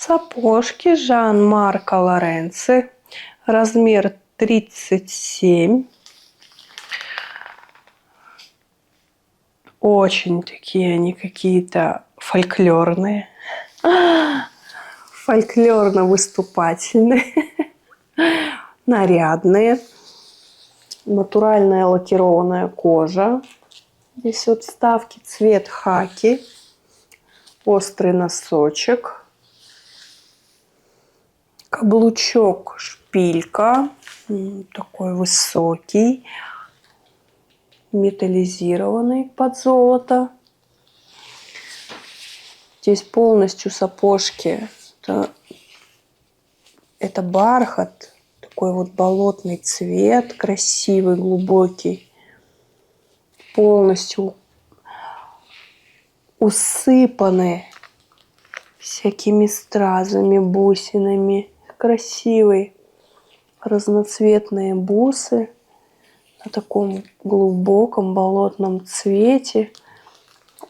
Сапожки Жан-Марко Лоренци, размер 37. Очень такие они какие-то фольклорные, фольклорно-выступательные, нарядные. Натуральная лакированная кожа. Здесь вот вставки, цвет хаки, острый носочек, каблучок, шпилька, такой высокий, металлизированный под золото. Здесь полностью сапожки. Это бархат, такой вот болотный цвет, красивый, глубокий. Полностью усыпаны всякими стразами, бусинами. Красивые разноцветные бусы на таком глубоком болотном цвете.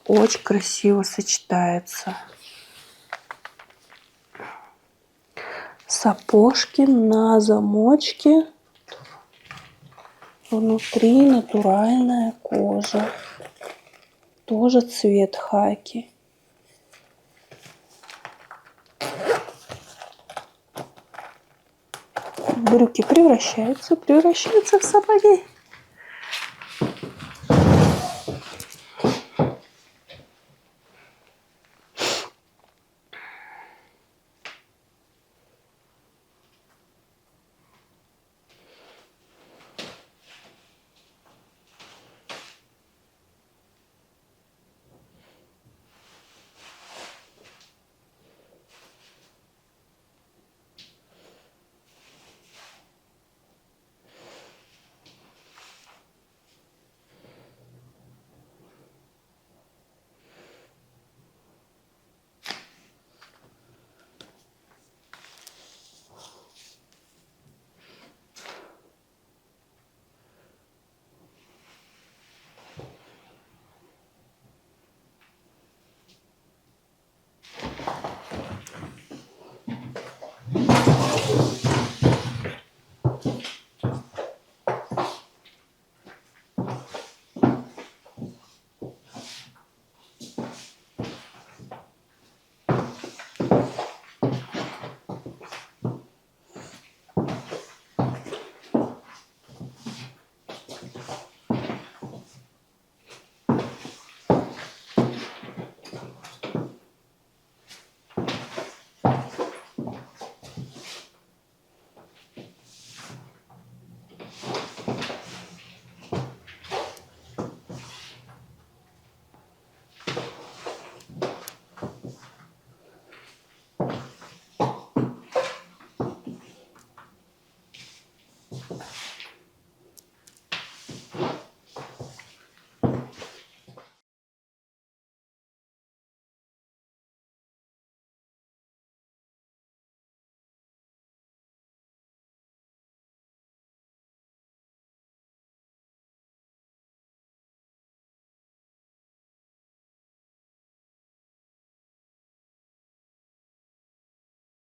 Очень красиво сочетается. Сапожки на замочке. Внутри натуральная кожа. Тоже цвет хаки. Брюки превращаются в сапоги.